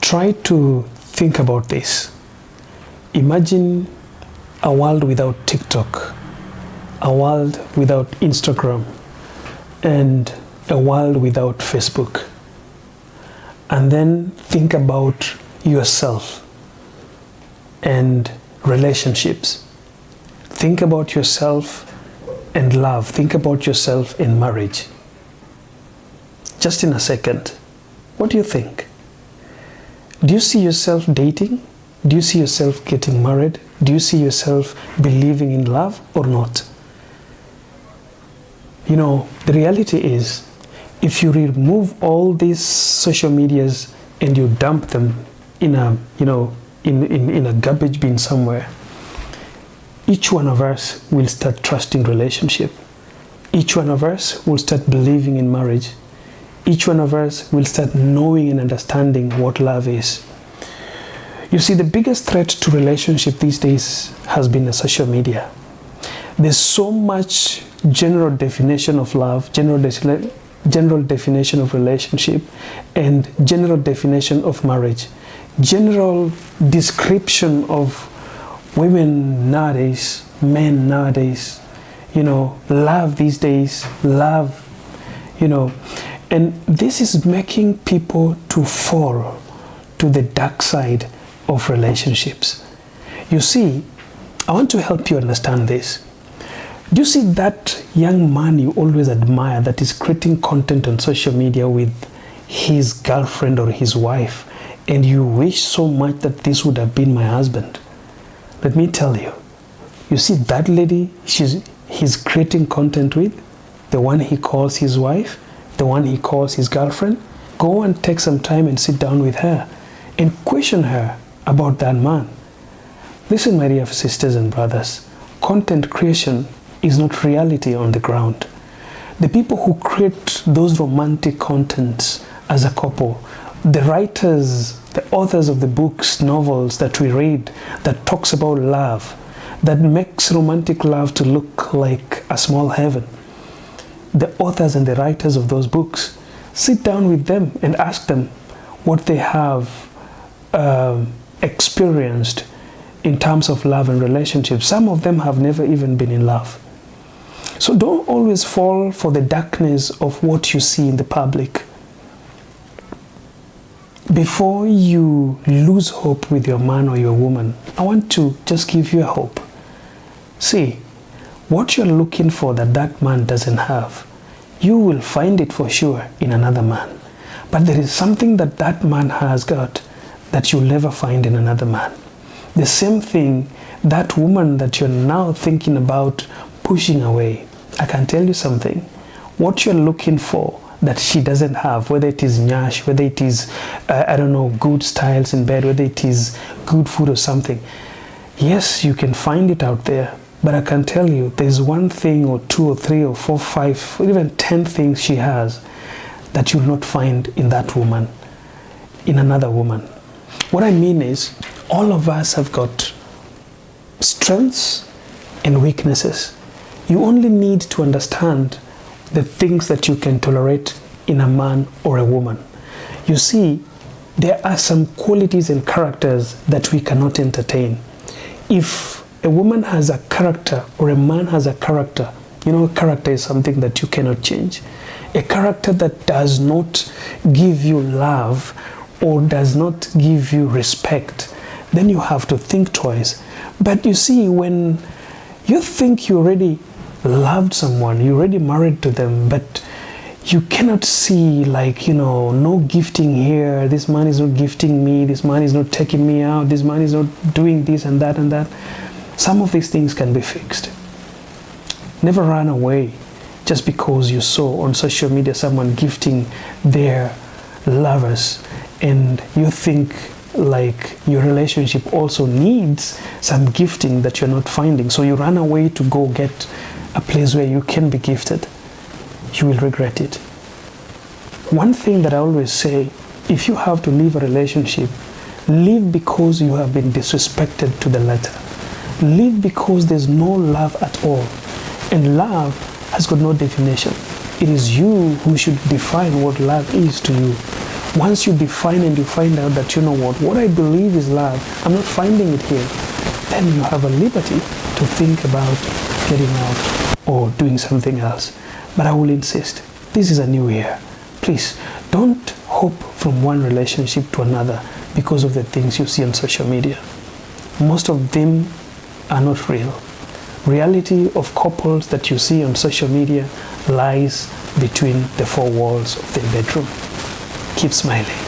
Try to think about this. Imagine a world without TikTok, a world without Instagram, and a world without Facebook. And then think about yourself and relationships. Think about yourself and love. Think about yourself in marriage. Just in a second, what do you think? Do you see yourself dating? Do you see yourself getting married? Do you see yourself believing in love or not? You know, the reality is, if you remove all these social medias and you dump them in a, in a garbage bin somewhere, each one of us will start trusting relationship. Each one of us will start believing in marriage. Each one of us will start knowing and understanding what love is. You see, the biggest threat to relationship these days has been the social media. There's so much general definition of love, general definition of relationship, and general definition of marriage. General description of women nowadays, men nowadays, love these days, love, and this is making people to fall to the dark side of relationships. You see, I want to help you understand this. Do you see that young man you always admire that is creating content on social media with his girlfriend or his wife, and you wish so much that this would have been my husband? Let me tell you, you see that lady he's creating content with, the one he calls his wife, the one he calls his girlfriend. Go and take some time and sit down with her and question her about that man. Listen, my dear sisters and brothers, content creation is not reality on the ground. The people who create those romantic contents as a couple, the writers, the authors of the books, novels that we read that talks about love, that makes romantic love to look like a small heaven, the authors and the writers of those books, sit down with them and ask them what they have experienced in terms of love and relationships. Some of them have never even been in love. So don't always fall for the darkness of what you see in the public. Before you lose hope with your man or your woman, I want to just give you a hope. See, what you're looking for that man doesn't have, you will find it for sure in another man. But there is something that man has got that you'll never find in another man. The same thing, that woman that you're now thinking about pushing away, I can tell you something. What you're looking for that she doesn't have, whether it is nyash, whether it is, good styles in bed, whether it is good food or something, yes, you can find it out there. But I can tell you, there's one thing or two or three or four, five, or even 10 things she has that you'll not find in that woman, in another woman. What I mean is, all of us have got strengths and weaknesses. You only need to understand the things that you can tolerate in a man or a woman. You see, there are some qualities and characters that we cannot entertain. If a woman has a character or a man has a character, character is something that you cannot change. A character that does not give you love or does not give you respect, then you have to think twice. But you see, when you think you already loved someone, you're already married to them, but you cannot see, no gifting here, this man is not gifting me, this man is not taking me out, this man is not doing this and that and that. Some of these things can be fixed. Never run away just because you saw on social media someone gifting their lovers and you think like your relationship also needs some gifting that you're not finding. So you run away to go get a place where you can be gifted. You will regret it. One thing that I always say, if you have to leave a relationship, leave because you have been disrespected to the letter. Leave because there's no love at all. And love has got no definition. It is you who should define what love is to you. Once you define and you find out that, you know what I believe is love, I'm not finding it here, then you have a liberty to think about getting out or doing something else. But I will insist, this is a new year. Please don't hop from one relationship to another because of the things you see on social media. Most of them are not real. Reality of couples that you see on social media lies between the four walls of their bedroom. Keep smiling.